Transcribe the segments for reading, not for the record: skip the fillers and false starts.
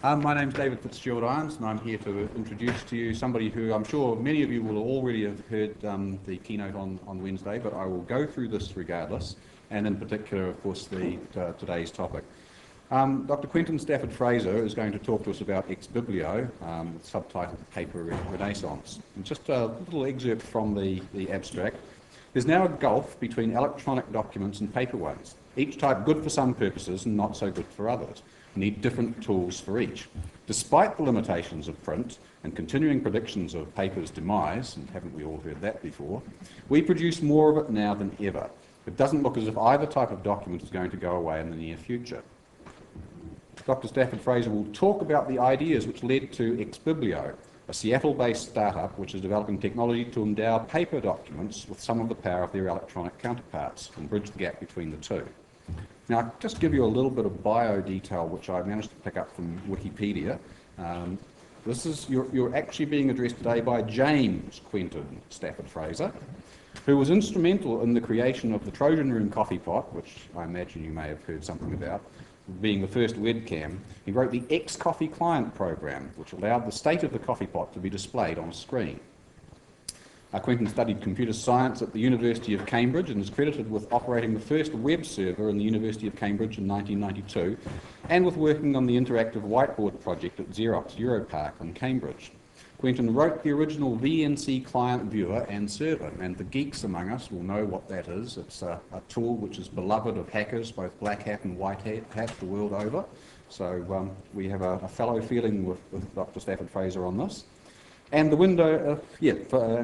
My name's David Fitzgerald-Irons, and I'm here to introduce to you somebody who I'm sure many of you will already have heard the keynote on Wednesday, but I will go through this regardless, and in particular, of course, today's topic. Dr. Quentin Stafford Fraser is going to talk to us about Ex Biblio, subtitled Paper Renaissance. And just a little excerpt from the abstract. There's now a gulf between electronic documents and paper ones, each type good for some purposes and not so good for others. We need different tools for each. Despite the limitations of print and continuing predictions of paper's demise, and haven't we all heard that before, we produce more of it now than ever. It doesn't look as if either type of document is going to go away in the near future. Dr. Stafford Fraser will talk about the ideas which led to Ex Biblio, a Seattle-based startup which is developing technology to endow paper documents with some of the power of their electronic counterparts and bridge the gap between the two. Now, I'll just give you a little bit of bio detail which I managed to pick up from Wikipedia. You're actually being addressed today by James Quentin Stafford Fraser, who was instrumental in the creation of the Trojan Room coffee pot, which I imagine you may have heard something about, being the first webcam. He wrote the X-Coffee client program, which allowed the state of the coffee pot to be displayed on a screen. Quentin studied computer science at the University of Cambridge and is credited with operating the first web server in the University of Cambridge in 1992 and with working on the interactive whiteboard project at Xerox Europark in Cambridge. Quentin wrote the original VNC client viewer and server, and the geeks among us will know what that is. It's a tool which is beloved of hackers, both black hat and white hat the world over. So we have a fellow feeling with Dr. Stafford Fraser on this. And the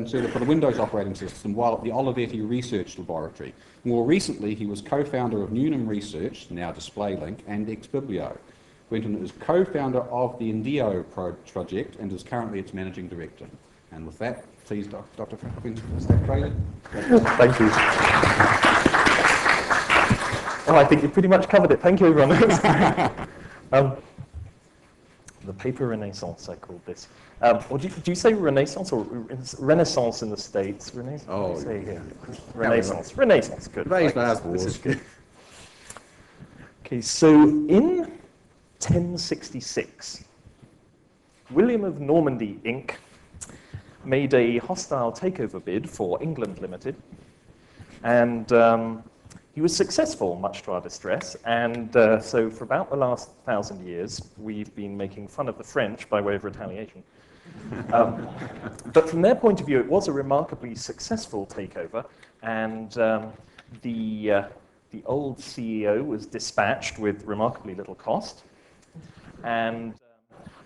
server for the Windows operating system while at the Olivetti Research Laboratory. More recently, he was co-founder of Newnham Research, now DisplayLink, and Ex Biblio. Quentin is co-founder of the Indio project and is currently its managing director. And with that, please, Dr. Quentin Stafford Fraser. Thank you. Oh, I think you pretty much covered it. Thank you, everyone. The paper renaissance, I called this. Or do you say renaissance or renaissance in the States? Renaissance. Oh, say here. Renaissance. Renaissance. Good. This is good. Okay, so in 1066, William of Normandy, Inc. made a hostile takeover bid for England Limited, and he was successful, much to our distress, and so for about the last 1,000 years, we've been making fun of the French by way of retaliation. But from their point of view, it was a remarkably successful takeover, and the old CEO was dispatched with remarkably little cost. And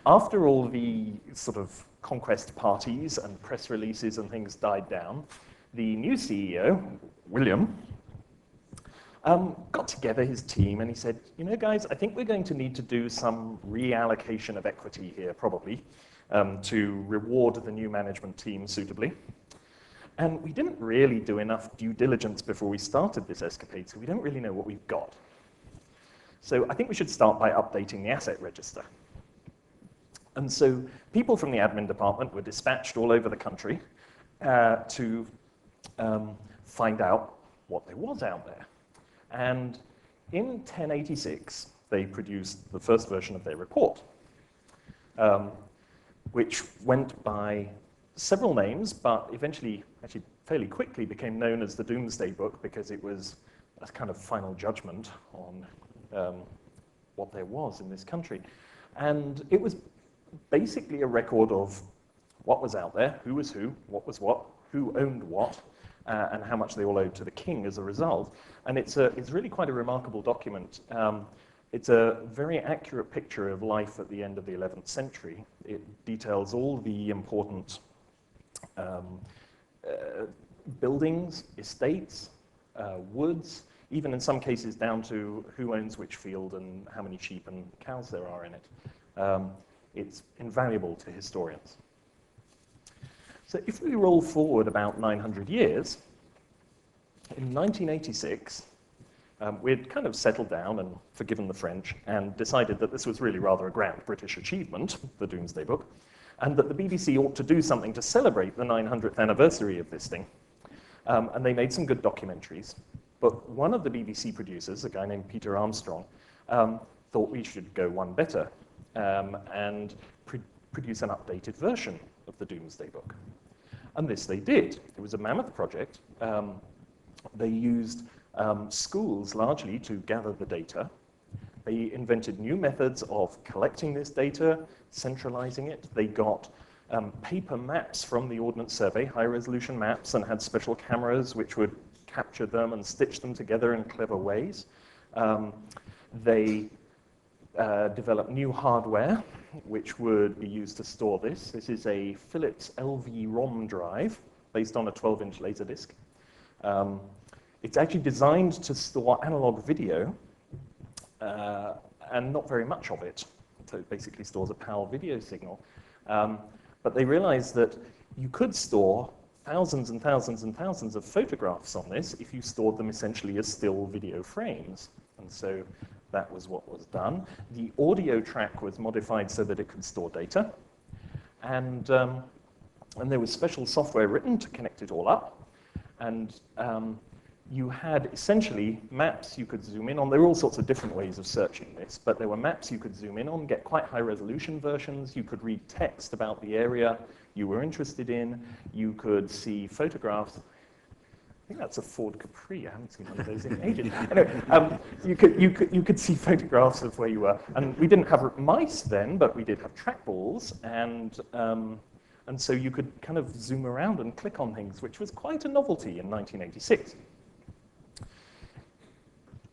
after all the sort of conquest parties and press releases and things died down, the new CEO, William, got together his team and he said, you know, guys, I think we're going to need to do some reallocation of equity here, probably, to reward the new management team suitably. And we didn't really do enough due diligence before we started this escapade, so we don't really know what we've got. So I think we should start by updating the asset register. And so people from the admin department were dispatched all over the country to find out what there was out there. And in 1086, they produced the first version of their report, which went by several names, but eventually, actually fairly quickly, became known as the Doomsday Book because it was a kind of final judgment on what there was in this country. And it was basically a record of what was out there, who was who, what was what, who owned what, and how much they all owed to the king as a result. And it's really quite a remarkable document. It's a very accurate picture of life at the end of the 11th century. It details all the important buildings, estates, woods, even in some cases down to who owns which field and how many sheep and cows there are in it. It's invaluable to historians. So if we roll forward about 900 years, in 1986, we'd kind of settled down and forgiven the French and decided that this was really rather a grand British achievement, the Doomsday Book, and that the BBC ought to do something to celebrate the 900th anniversary of this thing. And they made some good documentaries. But one of the BBC producers, a guy named Peter Armstrong, thought we should go one better. and produce an updated version of the Doomsday Book. And this they did. It was a mammoth project. They used schools largely to gather the data. They invented new methods of collecting this data, centralizing it. They got paper maps from the Ordnance Survey, high-resolution maps, and had special cameras which would capture them and stitch them together in clever ways. They developed new hardware which would be used to store this. This is a Philips LV-ROM drive based on a 12-inch Laserdisc. It's actually designed to store analog video and not very much of it. So it basically stores a PAL video signal. But they realized that you could store thousands and thousands and thousands of photographs on this if you stored them essentially as still video frames. And so that was what was done. The audio track was modified so that it could store data. And there was special software written to connect it all up. And you had essentially maps you could zoom in on. There were all sorts of different ways of searching this, but there were maps you could zoom in on, get quite high resolution versions. You could read text about the area you were interested in. You could see photographs. I think that's a Ford Capri. I haven't seen one of those in ages. Anyway, you could see photographs of where you were. And we didn't have mice then, but we did have trackballs. And so you could kind of zoom around and click on things, which was quite a novelty in 1986.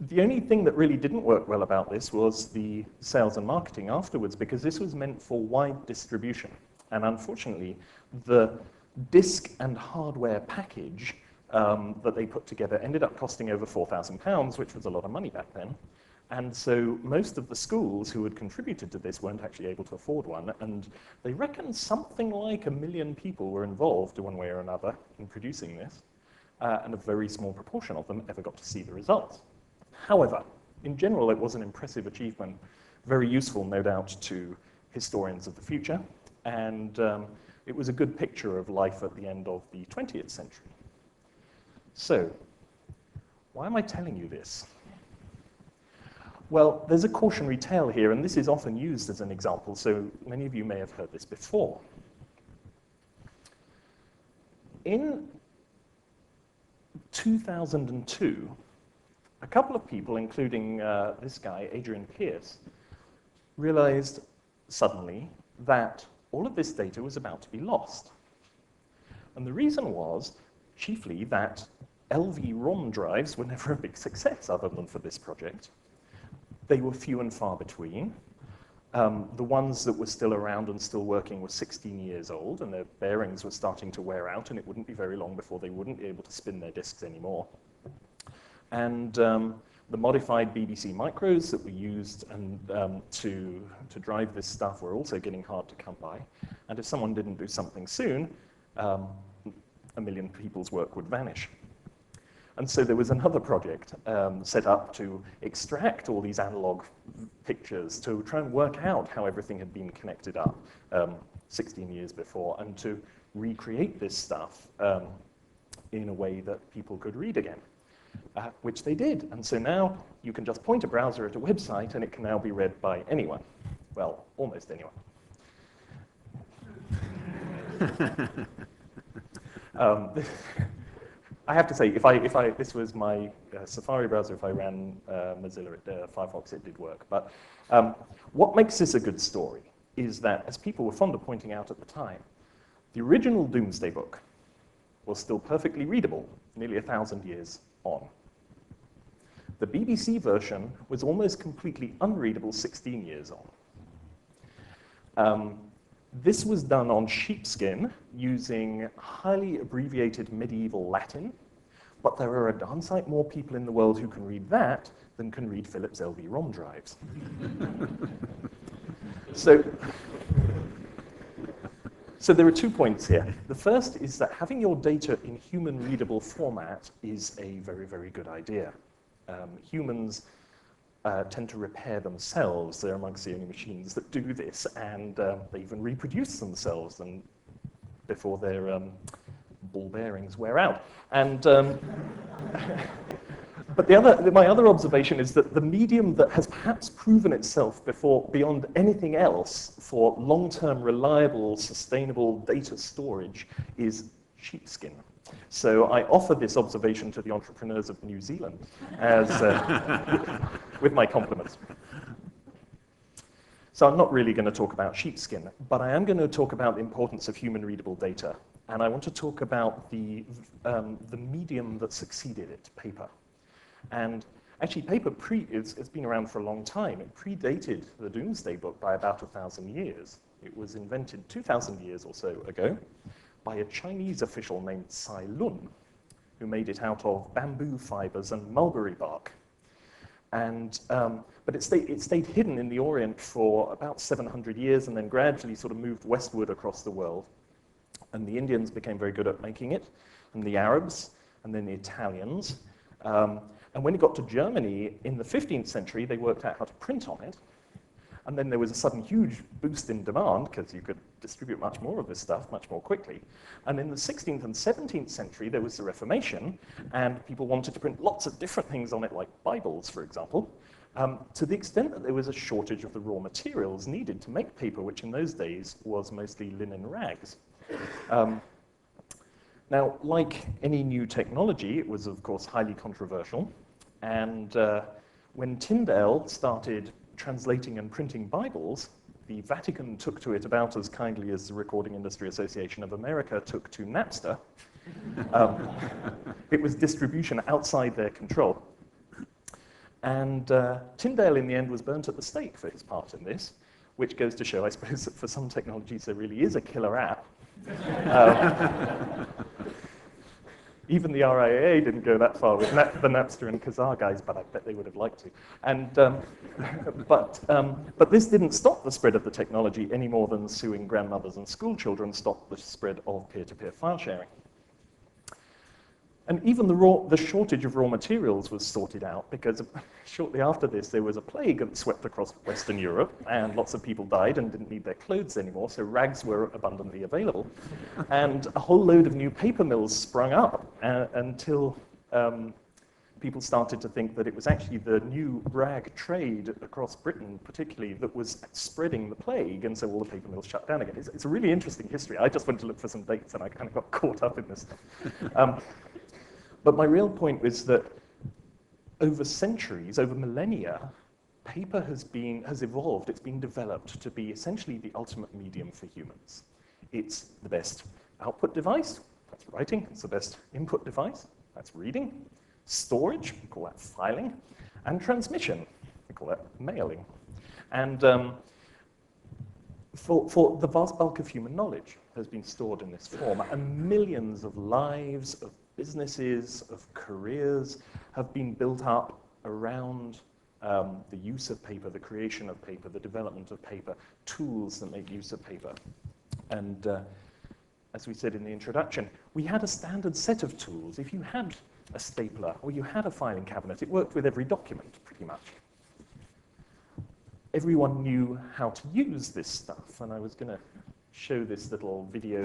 The only thing that really didn't work well about this was the sales and marketing afterwards, because this was meant for wide distribution. And unfortunately, the disk and hardware package that they put together ended up costing over £4,000, which was a lot of money back then. And so most of the schools who had contributed to this weren't actually able to afford one. And they reckon something like 1 million people were involved one way or another in producing this. And a very small proportion of them ever got to see the results. However, in general, it was an impressive achievement, very useful, no doubt, to historians of the future. And it was a good picture of life at the end of the 20th century. So, why am I telling you this? Well, there's a cautionary tale here, and this is often used as an example, so many of you may have heard this before. In 2002, a couple of people, including this guy, Adrian Pearce, realized suddenly that all of this data was about to be lost. And the reason was chiefly that LV-ROM drives were never a big success other than for this project. They were few and far between. The ones that were still around and still working were 16 years old, and their bearings were starting to wear out, and it wouldn't be very long before they wouldn't be able to spin their disks anymore. And the modified BBC micros that we used to drive this stuff were also getting hard to come by. And if someone didn't do something soon, 1 million people's work would vanish. And so there was another project set up to extract all these analog pictures, to try and work out how everything had been connected up 16 years before, and to recreate this stuff in a way that people could read again. Which they did. And so now you can just point a browser at a website and it can now be read by anyone. Well, almost anyone. I have to say, if this was my Safari browser, if I ran Mozilla Firefox, it did work. But what makes this a good story is that, as people were fond of pointing out at the time, the original Doomsday Book was still perfectly readable, nearly 1,000 years on. The BBC version was almost completely unreadable 16 years on. This was done on sheepskin using highly abbreviated medieval Latin, but there are a darn sight more people in the world who can read that than can read Philips LV-ROM drives. So there are 2 points here. The first is that having your data in human-readable format is a very, very good idea. Humans tend to repair themselves. They're amongst the only machines that do this, and they even reproduce themselves before their ball bearings wear out. And But my other observation is that the medium that has perhaps proven itself beyond anything else for long-term, reliable, sustainable data storage is sheepskin. So I offer this observation to the entrepreneurs of New Zealand as, with my compliments. So I'm not really going to talk about sheepskin, but I am going to talk about the importance of human-readable data. And I want to talk about the medium that succeeded it, paper. And actually, paper it's been around for a long time. It predated the Doomsday Book by about 1,000 years. It was invented 2,000 years or so ago by a Chinese official named Cai Lun, who made it out of bamboo fibers and mulberry bark. And, but it stayed hidden in the Orient for about 700 years and then gradually sort of moved westward across the world. And the Indians became very good at making it, and the Arabs, and then the Italians. And when it got to Germany in the 15th century, they worked out how to print on it. And then there was a sudden huge boost in demand because you could distribute much more of this stuff much more quickly. And in the 16th and 17th century, there was the Reformation, and people wanted to print lots of different things on it, like Bibles, for example, to the extent that there was a shortage of the raw materials needed to make paper, which in those days was mostly linen rags. Now, like any new technology, it was, of course, highly controversial. And when Tyndale started translating and printing Bibles, the Vatican took to it about as kindly as the Recording Industry Association of America took to Napster. It was distribution outside their control. And Tyndale, in the end, was burnt at the stake for his part in this, which goes to show, I suppose, that for some technologies there really is a killer app. Even the RIAA didn't go that far with the Napster and Kazaa guys, but I bet they would have liked to. And, but this didn't stop the spread of the technology any more than suing grandmothers and school children stopped the spread of peer-to-peer file sharing. And even the shortage of raw materials was sorted out because shortly after this there was a plague that swept across Western Europe and lots of people died and didn't need their clothes anymore, so rags were abundantly available. And a whole load of new paper mills sprung up until people started to think that it was actually the new rag trade across Britain particularly that was spreading the plague, and so all the paper mills shut down again. It's a really interesting history. I just went to look for some dates and I kind of got caught up in this. But my real point is that over centuries, over millennia, paper has evolved, it's been developed to be essentially the ultimate medium for humans. It's the best output device, that's writing. It's the best input device, that's reading. Storage, we call that filing. And transmission, we call that mailing. And for the vast bulk of human knowledge has been stored in this form, and millions of lives, of businesses, of careers have been built up around the use of paper, the creation of paper, the development of paper, tools that make use of paper. And as we said in the introduction, we had a standard set of tools. If you had a stapler or you had a filing cabinet, it worked with every document, pretty much. Everyone knew how to use this stuff, and I was going to show this little video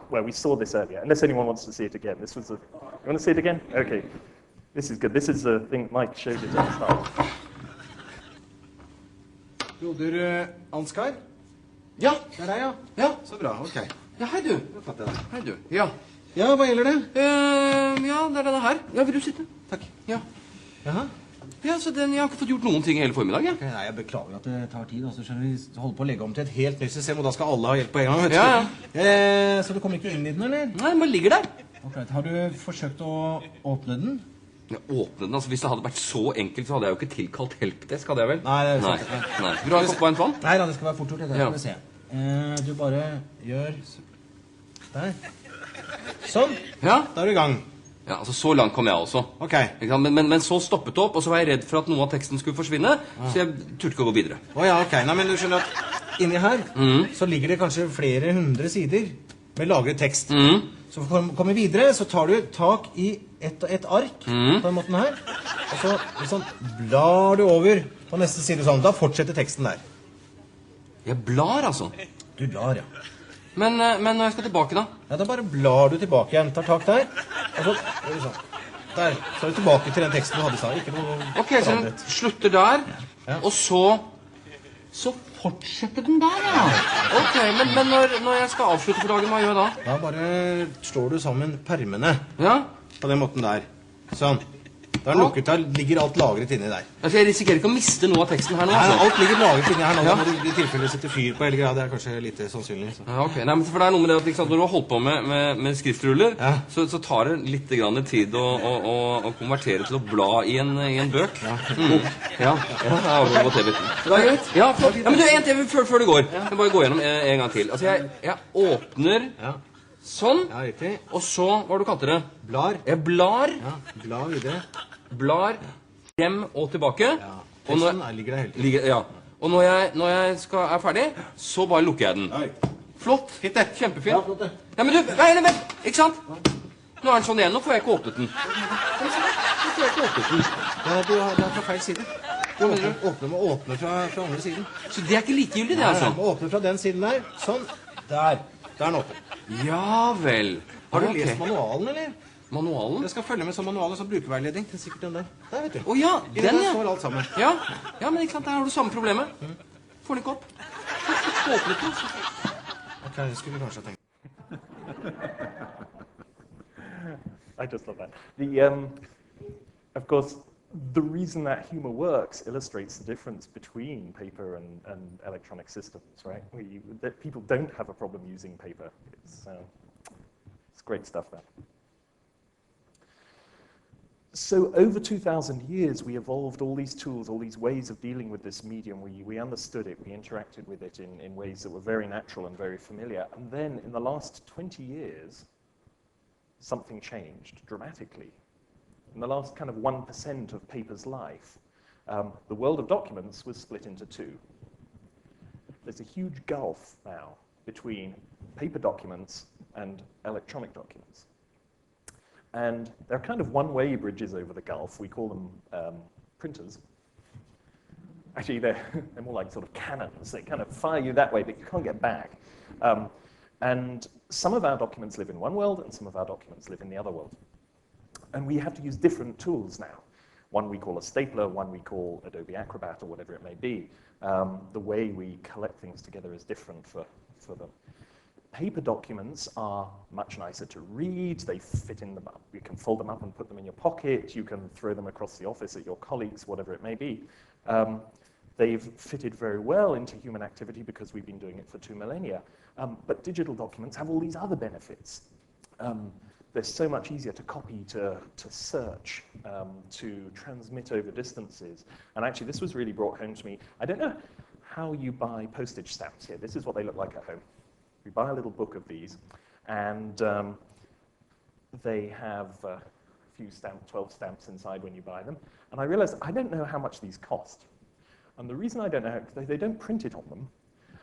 where we saw this earlier, unless anyone wants to see it again. This was you want to see it again? Okay. This is good. This is the thing Mike showed it at the start. Broder Ansgar? Ja. Det er deg, ja. Ja. Så bra, ok. Ja, hei du. Hei du. Ja. Ja, hva gjelder det? Ja, det er denne her. Ja, vil du sitte? Takk. Ja. Jaha. Ja, så jeg har ikke fått gjort noen ting hele formiddag, ja. Okay, nei, jeg beklager at det tar tid. Altså, skjønner vi holder på å legge om til et helt nytt system, og da skal alle ha hjelp på en gang. Vet du? Ja. Så du kommer ikke inn i den, eller? Nei, den bare ligger der. Ok, har du forsøkt å åpne den? Ja, åpne den? Altså, hvis det hadde vært så enkelt, så hadde jeg jo ikke tilkalt helpdesk, hadde jeg vel? Nei, det er sant. Nei. Vil du ha en kopp varmt vann? Nei, da, det skal være fort gjort. Det skal vi se. Du bare gjør der. Sånn. Ja, da er du i gang. Ja, altså så langt kom jeg også. Ok. Men så stoppet det opp, og så var jeg redd for at noe av teksten skulle forsvinne, så jeg turte ikke å gå videre. Åja, ok. Nei, men du skjønner at inni her, så ligger det kanskje flere 100 sider med lagret tekst. Så for å komme videre, så tar du tak i et ark på den måten her, og så liksom blar du over på neste side sånn. Da fortsetter teksten der. Jeg blar, altså? Du blar, ja. Men når jeg skal tilbake, da? Ja, da bare blar du tilbake igjen. Tar tak der. Og så gjør du sånn. Der. Så er vi tilbake til den teksten du hadde i stad. Ikke noe Ok, så den forandret. slutter der, og så fortsetter den der, ja. Ok, men når jeg skal avslutte for dagen, hva gjør jeg da? Da bare slår du sammen permene Ja? på den måten der. Sånn. Da er den lukket, da ligger alt lagret inni der. Altså, jeg risikerer ikke å miste noe av teksten her nå, Nei, altså. alt ligger lagret inni her nå. Ja. Da må du i tilfelle sette fyr på hele greia. Det er kanskje lite sannsynlig. Så. Ja, ok. Nei, men for det er noe med det at ikke sant, når du har holdt på med skriftruller, Ja. så tar det litt grann tid å konvertere til å bla i en bøk. Ja. Ja, det var TV. Det er greit. Ja, flott. Ja, men du, en TV før du går. Jeg bare gå gjennom en gang til. Altså, jeg åpner Ja. sånn, Ja, riktig. og så, hva var det du kalte det? Blar. Jeg blar, Ja, bla videre. blar frem og tilbake. Ja. Og når, Teksten ligger der hele tiden. ja. Og når jeg er ferdig, så bare lukker jeg den. Oi. Flott. Fint det. Kjempefint. Ja, flott det. Ja, men du, vent, ikke sant? Nå er den sånn igjen, nå får jeg ikke åpnet den. Nå får jeg ikke åpnet den. Ja, det er fra feil side. Du må åpne fra andre siden. Så det er ikke likegyldig, det Nei, altså? du må åpne fra den siden der. Sånn. Der. Der er den åpen. Ja vel. Har du Ok. lest manualen, eller? Manualen? Jeg skal følge med som manual og så brukerveiledning. Det er sikkert den der. Der, vet du. Å ja, I den ja. står alt sammen. Ja, men ikke sant, der har du samme problemet. Får den ikke opp. Få åpnet den. Ok, det skulle vi kanskje ha tenkt. I just love that. The, of course, the reason that humor works illustrates the difference between paper and electronic systems, right? That people don't have a problem using paper. It's great stuff there. So over 2,000 years, we evolved all these tools, all these ways of dealing with this medium. We understood it, we interacted with it in ways that were very natural and very familiar. And then in the last 20 years, something changed dramatically. In the last kind of 1% of paper's life, the world of documents was split into two. There's a huge gulf now between paper documents and electronic documents. And they're kind of one-way bridges over the gulf. We call them printers. Actually, they're more like sort of cannons. They kind of fire you that way, but you can't get back. And some of our documents live in one world, and some of our documents live in the other world. And we have to use different tools now. One we call a stapler, one we call Adobe Acrobat, or whatever it may be. The way we collect things together is different for them. Paper documents are much nicer to read. They fit in them up. You can fold them up and put them in your pocket. You can throw them across the office at your colleagues, whatever it may be. They've fitted very well into human activity because we've been doing it for 2 millennia. But digital documents have all these other benefits. They're so much easier to copy, to search, to transmit over distances. And actually, this was really brought home to me. I don't know how you buy postage stamps here. This is what they look like at home. We buy a little book of these, and they have a few 12 stamps inside when you buy them. And I realized I don't know how much these cost. And the reason I don't know, they don't print it on them.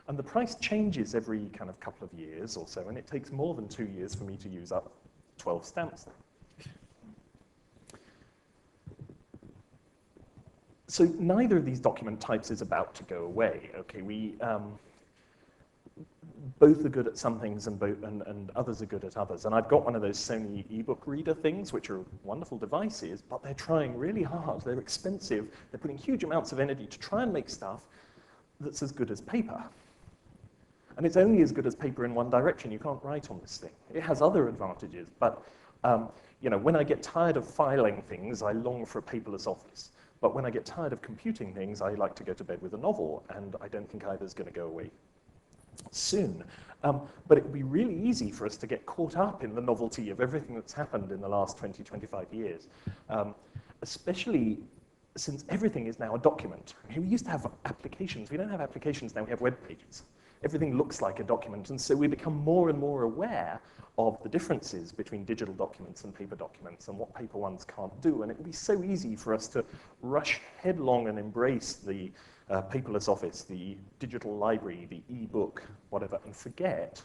And the price changes every kind of couple of years or so, and it takes more than 2 years for me to use up 12 stamps. So neither of these document types is about to go away. Okay, both are good at some things and others are good at others. And I've got one of those Sony ebook reader things, which are wonderful devices, but they're trying really hard. They're expensive. They're putting huge amounts of energy to try and make stuff that's as good as paper. And it's only as good as paper in one direction. You can't write on this thing. It has other advantages, but you know, when I get tired of filing things, I long for a paperless office. But when I get tired of computing things, I like to go to bed with a novel, and I don't think either's going to go away soon. But it would be really easy for us to get caught up in the novelty of everything that's happened in the last 20, 25 years, especially since everything is now a document. I mean, we used to have applications. We don't have applications now, we have web pages. Everything looks like a document, and so we become more and more aware of the differences between digital documents and paper documents and what paper ones can't do. And it would be so easy for us to rush headlong and embrace the paperless office, the digital library, the e-book, whatever, and forget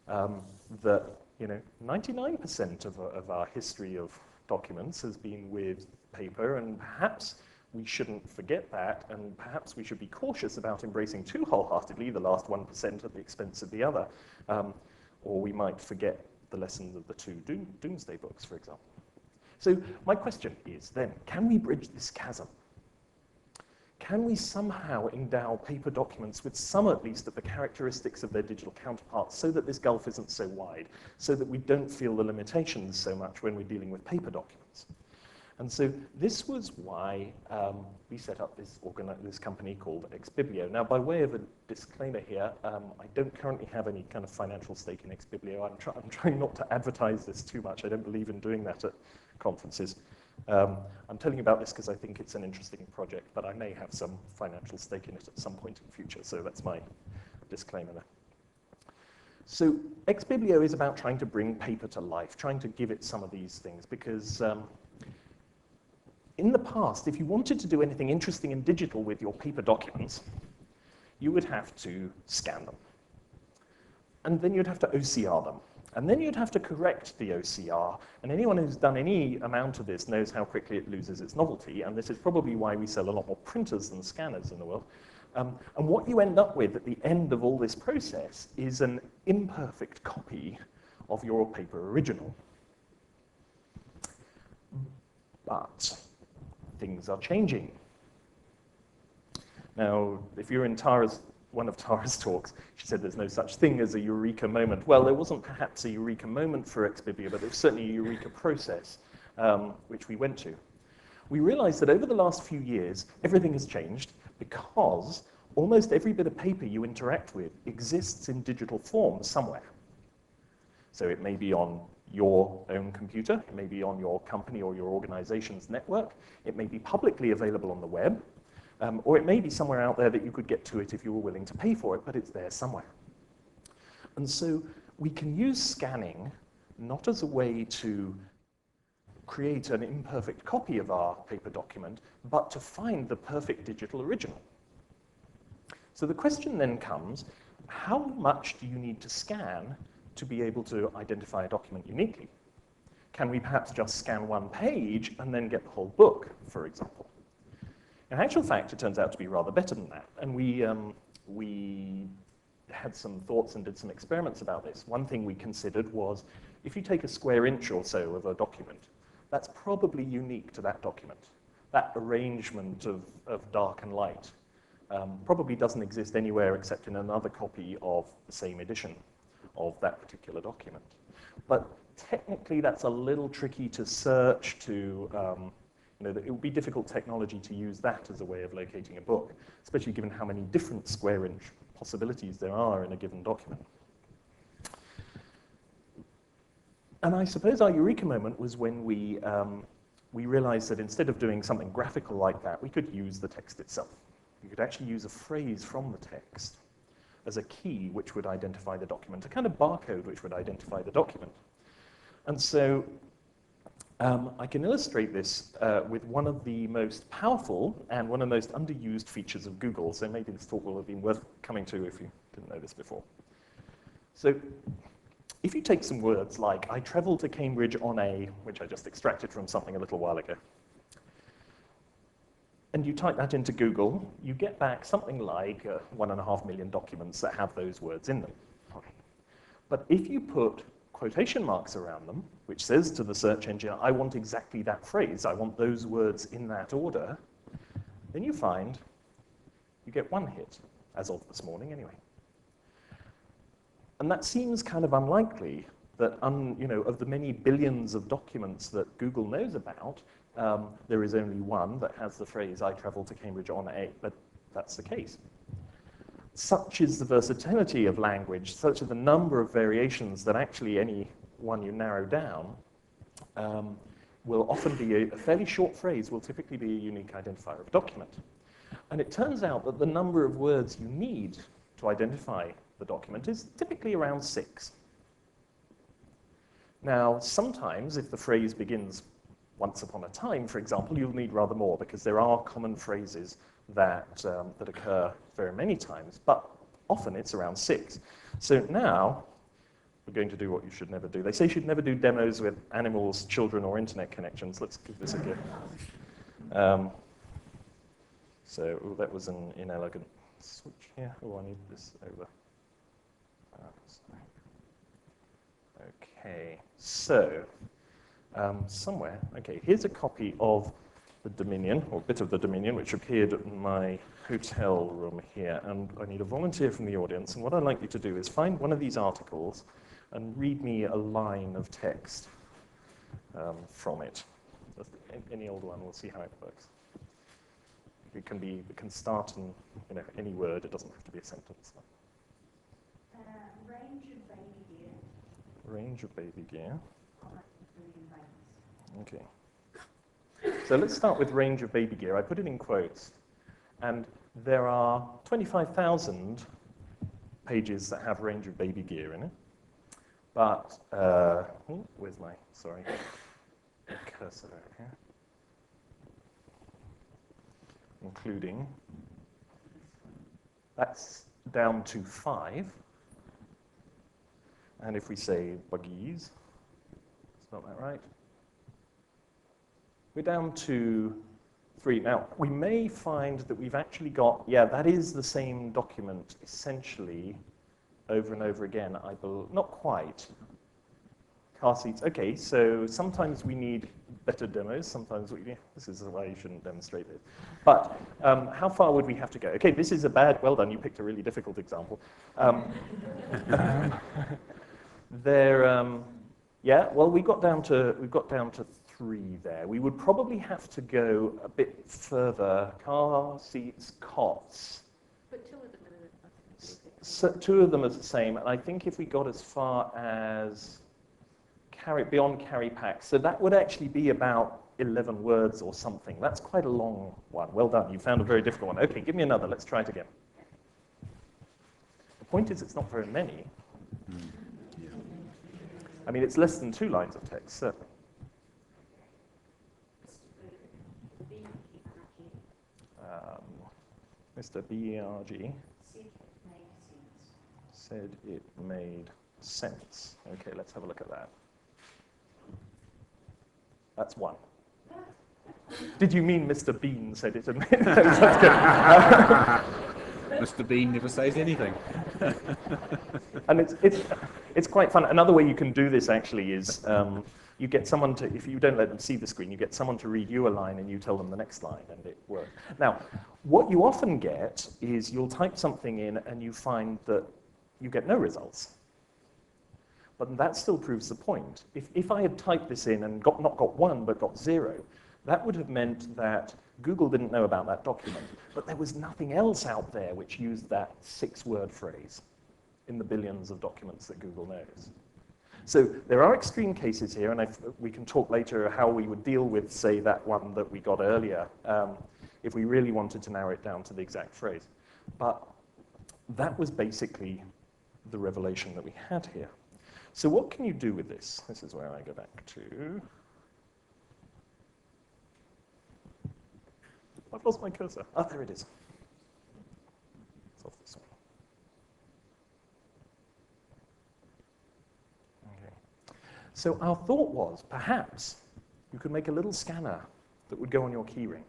that 99% of our history of documents has been with paper, and perhaps we shouldn't forget that, and perhaps we should be cautious about embracing too wholeheartedly the last 1% at the expense of the other, or we might forget the lessons of the two doomsday books, for example. So my question is then, can we bridge this chasm? Can we somehow endow paper documents with some, at least, of the characteristics of their digital counterparts so that this gulf isn't so wide, so that we don't feel the limitations so much when we're dealing with paper documents? And so this was why we set up this company called Exbiblio. Now, by way of a disclaimer here, I don't currently have any kind of financial stake in Exbiblio. I'm trying not to advertise this too much. I don't believe in doing that at conferences. I'm telling you about this because I think it's an interesting project, but I may have some financial stake in it at some point in the future, so that's my disclaimer there. So Exbiblio is about trying to bring paper to life, trying to give it some of these things, because in the past, if you wanted to do anything interesting and digital with your paper documents, you would have to scan them. And then you'd have to OCR them. And then you'd have to correct the OCR. And anyone who's done any amount of this knows how quickly it loses its novelty. And this is probably why we sell a lot more printers than scanners in the world. And what you end up with at the end of all this process is an imperfect copy of your paper original. But things are changing. Now, if you're in one of Tara's talks, she said there's no such thing as a eureka moment. Well, there wasn't perhaps a eureka moment for Exbiblio, but there's certainly a eureka process, which we went to. We realized that over the last few years, everything has changed because almost every bit of paper you interact with exists in digital form somewhere. So it may be on your own computer, it may be on your company or your organization's network, it may be publicly available on the web, or it may be somewhere out there that you could get to it if you were willing to pay for it, but it's there somewhere. And so we can use scanning not as a way to create an imperfect copy of our paper document, but to find the perfect digital original. So the question then comes, how much do you need to scan to be able to identify a document uniquely? Can we perhaps just scan one page and then get the whole book, for example? In actual fact, it turns out to be rather better than that. And we had some thoughts and did some experiments about this. One thing we considered was, if you take a square inch or so of a document, that's probably unique to that document. That arrangement of dark and light probably doesn't exist anywhere except in another copy of the same edition of that particular document. But technically, that's a little tricky to search, it would be difficult technology to use that as a way of locating a book, especially given how many different square inch possibilities there are in a given document. And I suppose our eureka moment was when we realized that instead of doing something graphical like that, we could use the text itself. We could actually use a phrase from the text as a key which would identify the document, a kind of barcode which would identify the document. And so I can illustrate this with one of the most powerful and one of the most underused features of Google, so maybe this talk will have been worth coming to if you didn't know this before. So if you take some words like, I traveled to Cambridge on a, which I just extracted from something a little while ago, and you type that into Google, you get back something like 1.5 million documents that have those words in them. But if you put quotation marks around them, which says to the search engine, I want exactly that phrase, I want those words in that order, then you find you get one hit, as of this morning anyway. And that seems kind of unlikely that, of the many billions of documents that Google knows about, there is only one that has the phrase, I traveled to Cambridge on a, but that's the case. Such is the versatility of language, such are the number of variations that actually any one you narrow down will often be a fairly short phrase, will typically be a unique identifier of a document. And it turns out that the number of words you need to identify the document is typically around 6. Now, sometimes if the phrase begins once upon a time, for example, you'll need rather more because there are common phrases that occur very many times, but often it's around 6. So now we're going to do what you should never do. They say you should never do demos with animals, children, or internet connections. Let's give this a go. So that was an inelegant switch here. Oh, I need this over. Okay, so somewhere. Okay, here's a copy of the Dominion, or a bit of the Dominion, which appeared in my hotel room here. And I need a volunteer from the audience. And what I'd like you to do is find one of these articles and read me a line of text from it. Any old one, we'll see how it works. It can start in any word. It doesn't have to be a sentence. Range of baby gear. Range of baby gear. Okay. So let's start with range of baby gear. I put it in quotes. And there are 25,000 pages that have range of baby gear in it. But, where's my cursor over here? Including, that's down to 5. And if we say buggies, spell that right, we're down to 3. Now, we may find that we've actually got, that is the same document essentially over and over again, I believe. Not quite. Car seats. Okay, so sometimes we need better demos. Sometimes this is why you shouldn't demonstrate this. But how far would we have to go? Okay, this is well done. You picked a really difficult example. Well, we got down to 3 there. We would probably have to go a bit further. Car seats, cots. But 2 of them are So 2 of them are the same, and I think if we got as far as beyond carry packs, so that would actually be about 11 words or something. That's quite a long one. Well done. You found a very difficult one. Okay, give me another. Let's try it again. The point is, it's not very many. I mean, it's less than 2 lines of text, certainly. Mr. BERG said it made sense. Okay, let's have a look at that. That's 1. Did you mean Mr. Bean said it made sense? That's good. Mr. Bean never says anything. And it's quite fun. Another way you can do this actually is you get someone to, if you don't let them see the screen, you get someone to read you a line and you tell them the next line, and it works. Now, what you often get is you'll type something in and you find that you get no results. But that still proves the point. If I had typed this in and not got 1 but got 0, that would have meant that Google didn't know about that document. But there was nothing else out there which used that 6-word phrase in the billions of documents that Google knows. So there are extreme cases here, and we can talk later how we would deal with, say, that one that we got earlier, if we really wanted to narrow it down to the exact phrase. But that was basically the revelation that we had here. So what can you do with this? This is where I go back to. I've lost my cursor. Ah, there it is. It's off this one. So our thought was, perhaps, you could make a little scanner that would go on your keyring.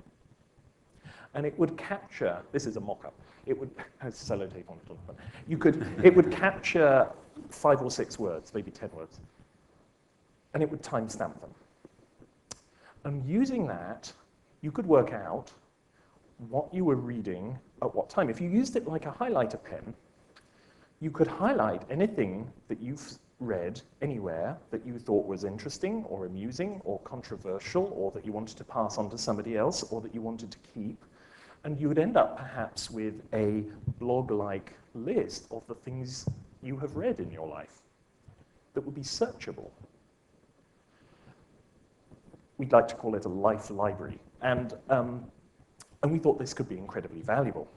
And it would capture, this is a mock-up, it would, has sellotape on it. It would capture 5 or 6 words, maybe 10 words. And it would timestamp them. And using that, you could work out what you were reading at what time. If you used it like a highlighter pen, you could highlight anything that you've read anywhere that you thought was interesting or amusing or controversial or that you wanted to pass on to somebody else or that you wanted to keep. And you would end up perhaps with a blog-like list of the things you have read in your life that would be searchable. We'd like to call it a life library. And we thought this could be incredibly valuable.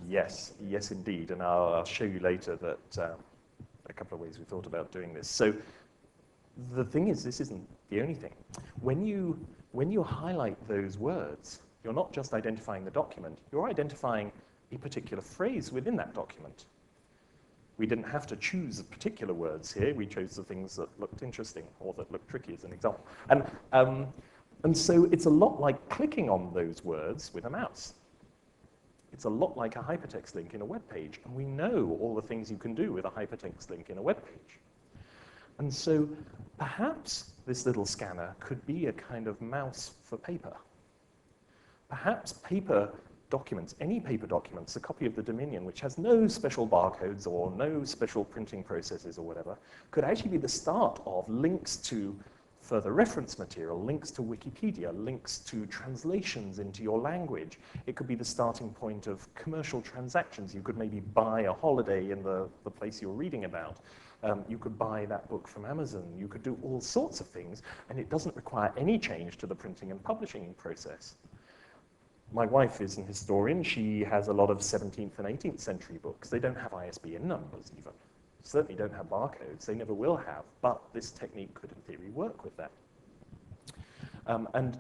Yes, yes, indeed. And I'll show you later that a couple of ways we thought about doing this. So the thing is, this isn't the only thing. When you highlight those words, you're not just identifying the document, you're identifying a particular phrase within that document. We didn't have to choose particular words here. We chose the things that looked interesting or that looked tricky, as an example. And so it's a lot like clicking on those words with a mouse. It's a lot like a hypertext link in a web page, and we know all the things you can do with a hypertext link in a web page. And so perhaps this little scanner could be a kind of mouse for paper. Perhaps paper documents, any paper documents, a copy of the Dominion, which has no special barcodes or no special printing processes or whatever, could actually be the start of links to further reference material, links to Wikipedia, links to translations into your language. It could be the starting point of commercial transactions. You could maybe buy a holiday in the place you're reading about. You could buy that book from Amazon. You could do all sorts of things, and it doesn't require any change to the printing and publishing process. My wife is an historian. She has a lot of 17th and 18th century books. They don't have ISBN numbers even. Certainly don't have barcodes. They never will have, but this technique could in theory work with that. And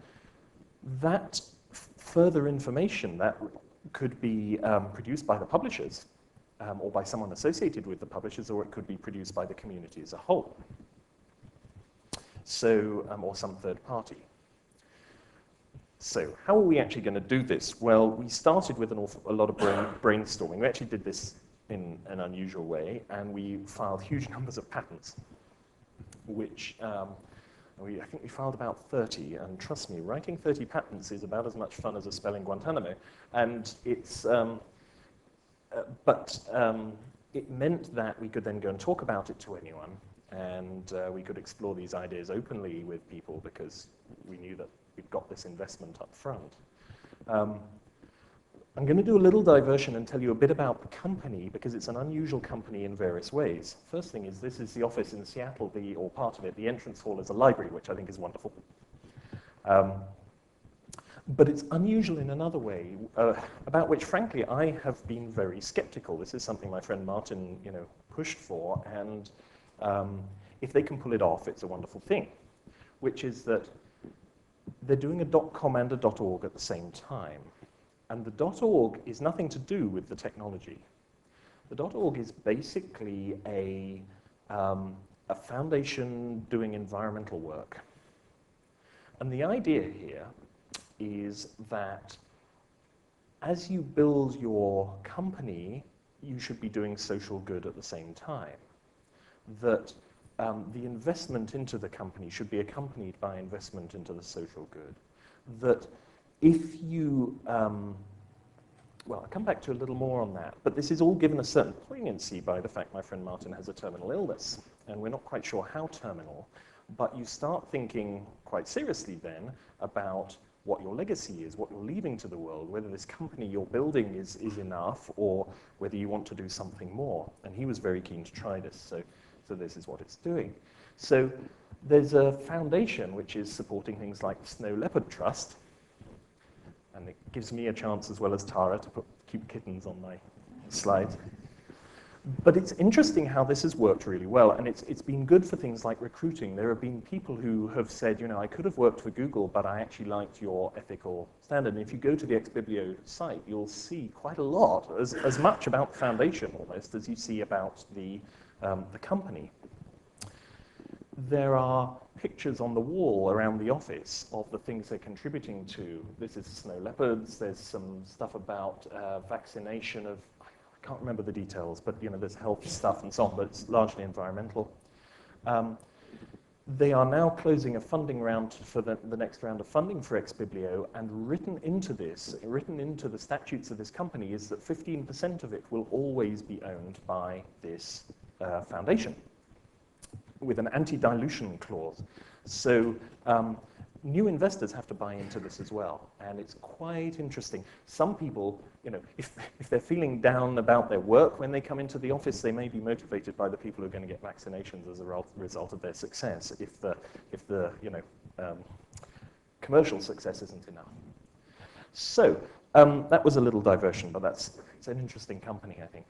that further information that could be produced by the publishers or by someone associated with the publishers, or it could be produced by the community as a whole. So, or some third party. So how are we actually going to do this? Well, we started with a lot of brainstorming. We actually did this in an unusual way, and we filed huge numbers of patents, which I think we filed about 30, and trust me, writing 30 patents is about as much fun as a spell in Guantanamo. And it's, it meant that we could then go and talk about it to anyone, and we could explore these ideas openly with people because we knew that we'd got this investment up front. I'm going to do a little diversion and tell you a bit about the company because it's an unusual company in various ways. First thing is this is the office in Seattle, or part of it. The entrance hall is a library, which I think is wonderful. But it's unusual in another way, about which, frankly, I have been very skeptical. This is something my friend Martin, pushed for, and if they can pull it off, it's a wonderful thing, which is that they're doing a .com and a .org at the same time. And the .org is nothing to do with the technology. The .org is basically a foundation doing environmental work. And the idea here is that as you build your company, you should be doing social good at the same time. That the investment into the company should be accompanied by investment into the social good. That if you, well, I'll come back to a little more on that, but this is all given a certain poignancy by the fact my friend Martin has a terminal illness, and we're not quite sure how terminal, but you start thinking quite seriously then about what your legacy is, what you're leaving to the world, whether this company you're building is enough, or whether you want to do something more. And he was very keen to try this, so this is what it's doing. So there's a foundation which is supporting things like the Snow Leopard Trust, and it gives me a chance as well as Tara to keep kittens on my slides. But it's interesting how this has worked really well, and it's been good for things like recruiting. There have been people who have said, I could have worked for Google, but I actually liked your ethical standard. And if you go to the Exbiblio site, you'll see quite a lot, as much about the foundation almost as you see about the company. There are pictures on the wall around the office of the things they're contributing to. This is snow leopards. There's some stuff about vaccination of, I can't remember the details, but there's health stuff and so on, but it's largely environmental. They are now closing a funding round for the next round of funding for Exbiblio, and written into the statutes of this company is that 15% of it will always be owned by this foundation, with an anti-dilution clause. So new investors have to buy into this as well, and it's quite interesting. Some people, if they're feeling down about their work when they come into the office, they may be motivated by the people who are going to get vaccinations as a result of their success, if the commercial success isn't enough. So that was a little diversion, but it's an interesting company, I think.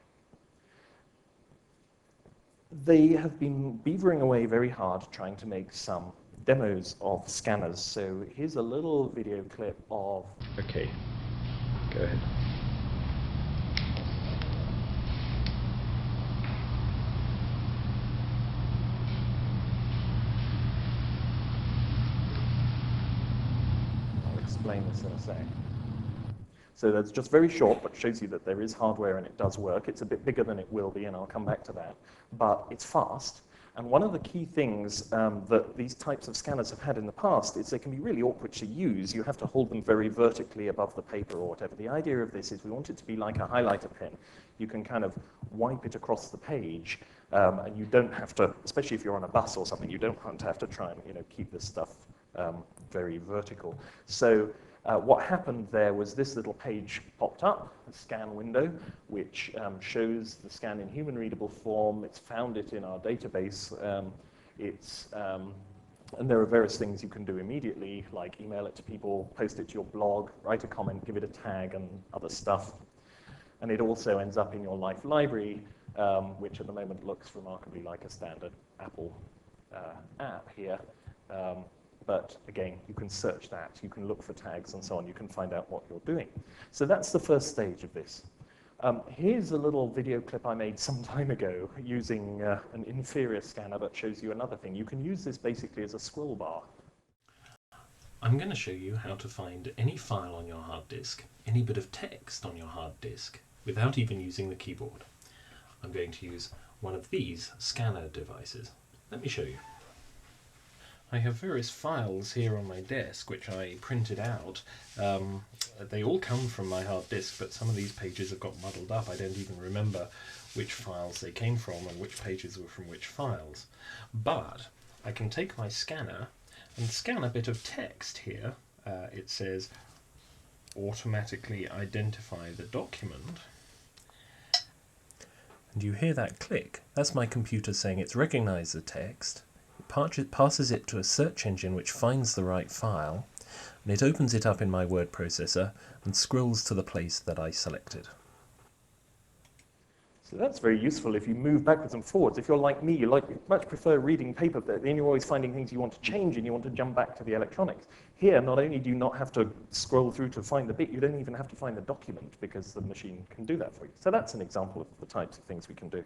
They have been beavering away very hard trying to make some demos of scanners. So here's a little video clip of... Okay, go ahead. I'll explain this in a sec. So that's just very short, but shows you that there is hardware and it does work. It's a bit bigger than it will be, and I'll come back to that. But it's fast, And one of the key things that these types of scanners have had in the past is they can be really awkward to use. You have to hold them very vertically above the paper or whatever. The idea of this is we want it to be like a highlighter pen. You can kind of wipe it across the page, and you don't have to, especially if you're on a bus or something, you don't have to try and keep this stuff very vertical. So what happened there was this little page popped up, a scan window, which shows the scan in human readable form. It's found it in our database. And there are various things you can do immediately, like email it to people, post it to your blog, write a comment, give it a tag, and other stuff. And it also ends up in your Life library, which at the moment looks remarkably like a standard Apple app here. But again, you can search that, you can look for tags and so on, you can find out what you're doing. So that's the first stage of this. Here's a little video clip I made some time ago using an inferior scanner that shows you another thing. You can use this basically as a scroll bar. I'm going to show you how to find any file on your hard disk, any bit of text on your hard disk, without even using the keyboard. I'm going to use one of these scanner devices. Let me show you. I have various files here on my desk which I printed out. They all come from my hard disk, but some of these pages have got muddled up. I don't even remember which files they came from and which pages were from which files. But I can take my scanner and scan a bit of text here. It says automatically identify the document. And you hear that click. That's my computer saying it's recognized the text. It passes it to a search engine which finds the right file, and it opens it up in my word processor and scrolls to the place that I selected. So that's very useful if you move backwards and forwards. If you're like me, you much prefer reading paper, but then you're always finding things you want to change and you want to jump back to the electronics. Here, not only do you not have to scroll through to find the bit, you don't even have to find the document because the machine can do that for you. So that's an example of the types of things we can do.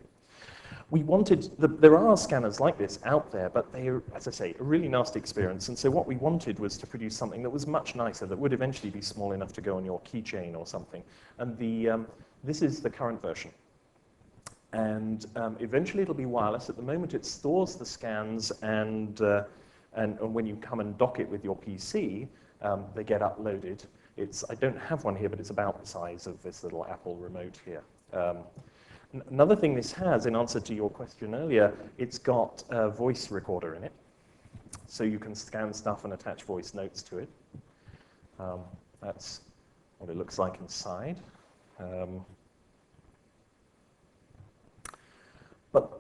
There are scanners like this out there, but they are, as I say, a really nasty experience. And so what we wanted was to produce something that was much nicer, that would eventually be small enough to go on your keychain or something. And this is the current version. And eventually it'll be wireless. At the moment it stores the scans, and when you come and dock it with your PC, they get uploaded. I don't have one here, but it's about the size of this little Apple remote here. Another thing this has, in answer to your question earlier, it's got a voice recorder in it. So you can scan stuff and attach voice notes to it. That's what it looks like inside. But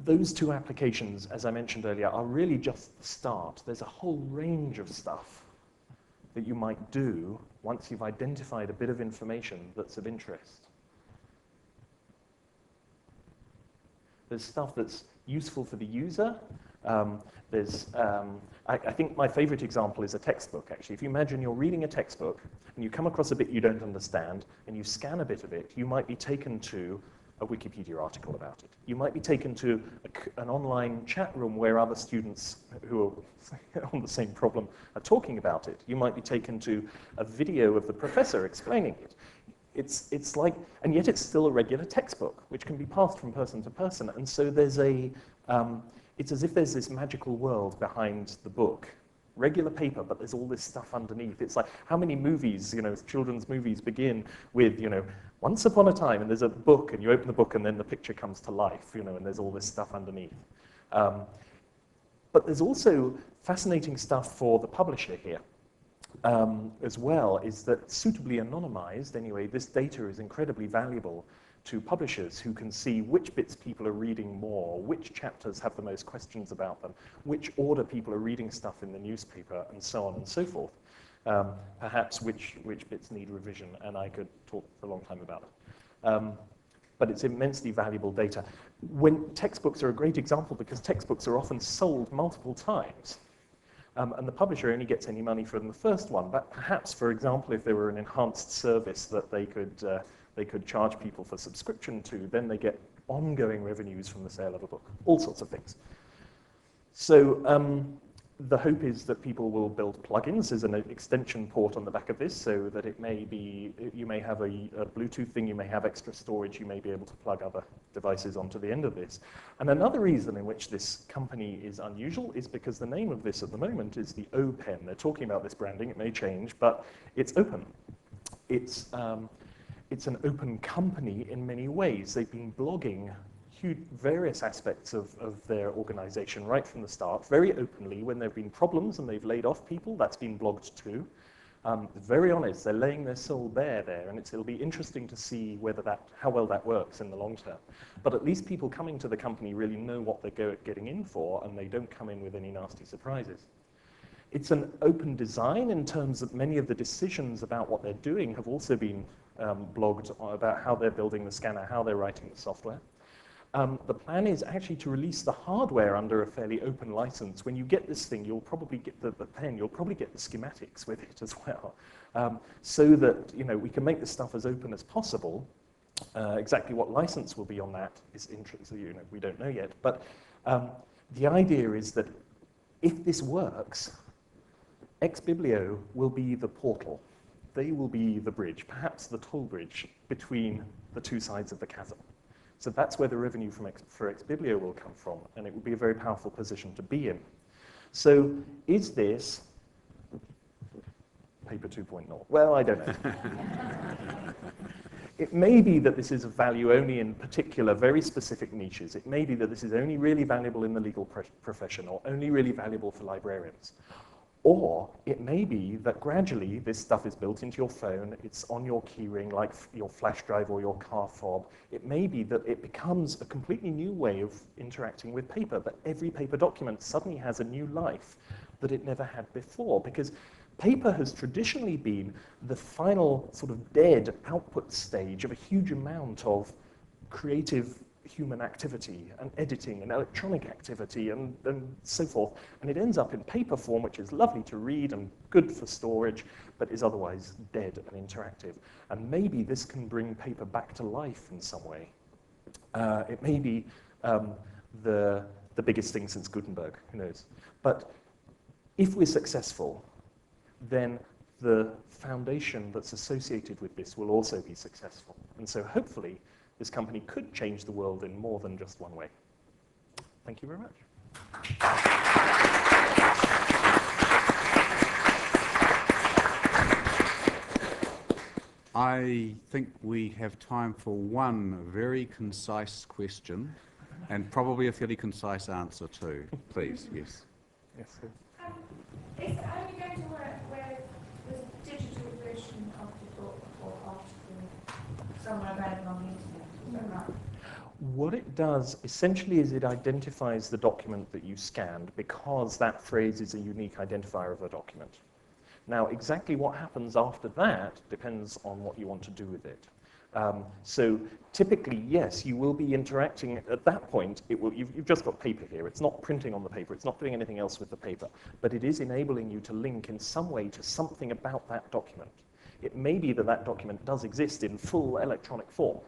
those two applications, as I mentioned earlier, are really just the start. There's a whole range of stuff that you might do once you've identified a bit of information that's of interest. There's stuff that's useful for the user. I think my favorite example is a textbook, actually. If you imagine you're reading a textbook and you come across a bit you don't understand and you scan a bit of it, you might be taken to a Wikipedia article about it. You might be taken to an online chat room where other students who are on the same problem are talking about it. You might be taken to a video of the professor explaining it. It's like, and yet it's still a regular textbook, which can be passed from person to person. And so there's it's as if there's this magical world behind the book. Regular paper, but there's all this stuff underneath. It's like, how many movies, children's movies begin with, once upon a time, and there's a book, and you open the book, and then the picture comes to life, and there's all this stuff underneath. But there's also fascinating stuff for the publisher here. As well, is that suitably anonymized, anyway, this data is incredibly valuable to publishers who can see which bits people are reading more, which chapters have the most questions about them, which order people are reading stuff in the newspaper, and so on and so forth. Perhaps which bits need revision, and I could talk for a long time about it. But it's immensely valuable data. Textbooks are a great example because textbooks are often sold multiple times. And the publisher only gets any money from the first one. But perhaps, for example, if there were an enhanced service that they could charge people for subscription to, then they get ongoing revenues from the sale of a book, all sorts of things. So the hope is that people will build plugins. There's an extension port on the back of this, so that it may be, you may have a Bluetooth thing, you may have extra storage, you may be able to plug other devices onto the end of this. And another reason in which this company is unusual is because the name of this at the moment is the O Pen. They're talking about this branding, it may change, but it's open. It's an open company in many ways. They've been blogging various aspects of their organization right from the start, very openly. When there have been problems and they've laid off people, that's been blogged too. Very honest, they're laying their soul bare there, and it'll be interesting to see how well that works in the long term. But at least people coming to the company really know what they're getting in for, and they don't come in with any nasty surprises. It's an open design in terms that many of the decisions about what they're doing have also been blogged about how they're building the scanner, how they're writing the software. The plan is actually to release the hardware under a fairly open license. When you get this thing, you'll probably get the pen, you'll probably get the schematics with it as well, so that we can make this stuff as open as possible. Exactly what license will be on that is interesting. We don't know yet. But the idea is that if this works, XBiblio will be the portal. They will be the bridge, perhaps the toll bridge between the two sides of the chasm. So that's where the revenue for XBiblio will come from, and it would be a very powerful position to be in. So is this paper 2.0? Well, I don't know. It may be that this is of value only in particular, very specific niches. It may be that this is only really valuable in the legal profession, or only really valuable for librarians. Or it may be that gradually this stuff is built into your phone, it's on your keyring, like your flash drive or your car fob. It may be that it becomes a completely new way of interacting with paper, that every paper document suddenly has a new life that it never had before, because paper has traditionally been the final sort of dead output stage of a huge amount of creative human activity and editing and electronic activity and so forth. And it ends up in paper form, which is lovely to read and good for storage, but is otherwise dead and interactive. And maybe this can bring paper back to life in some way. It may be the biggest thing since Gutenberg, who knows. But if we're successful, then the foundation that's associated with this will also be successful. And so hopefully, this company could change the world in more than just one way. Thank you very much. I think we have time for one very concise question, and probably a fairly concise answer too. Please, yes. Yes, sir. Is it only going to work where there's a digital version of the book or article somewhere available on the internet? Is that right? What it does essentially is it identifies the document that you scanned, because that phrase is a unique identifier of the document. Now, exactly what happens after that depends on what you want to do with it. So typically, yes, you will be interacting at that point. You've just got paper here. It's not printing on the paper. It's not doing anything else with the paper. But it is enabling you to link in some way to something about that document. It may be that that document does exist in full electronic form.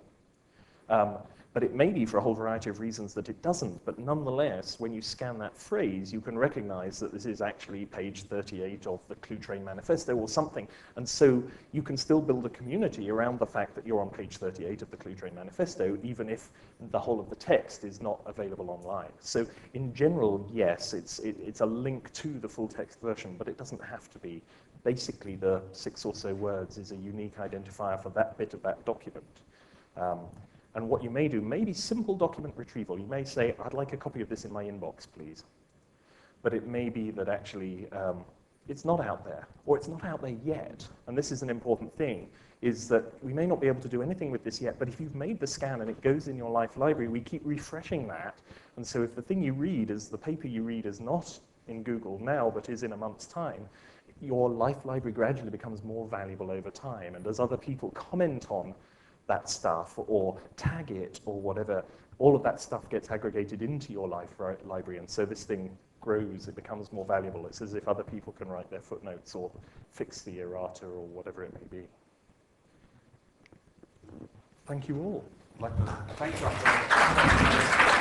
But it may be for a whole variety of reasons that it doesn't. But nonetheless, when you scan that phrase, you can recognize that this is actually page 38 of the Cluetrain Manifesto or something. And so you can still build a community around the fact that you're on page 38 of the Cluetrain Manifesto, even if the whole of the text is not available online. So in general, yes, it's a link to the full text version, but it doesn't have to be. Basically, the 6 or so words is a unique identifier for that bit of that document. And what you may do may be simple document retrieval. You may say, I'd like a copy of this in my inbox, please. But it may be that actually it's not out there, or it's not out there yet. And this is an important thing, is that we may not be able to do anything with this yet, but if you've made the scan and it goes in your Life library, we keep refreshing that. And so if the thing you read is, the paper you read is not in Google now, but is in a month's time, your Life library gradually becomes more valuable over time. And as other people comment on that stuff or tag it or whatever, all of that stuff gets aggregated into your Life library, and so this thing grows, it becomes more valuable. It's as if other people can write their footnotes or fix the errata or whatever it may be. Thank you all. Thank you.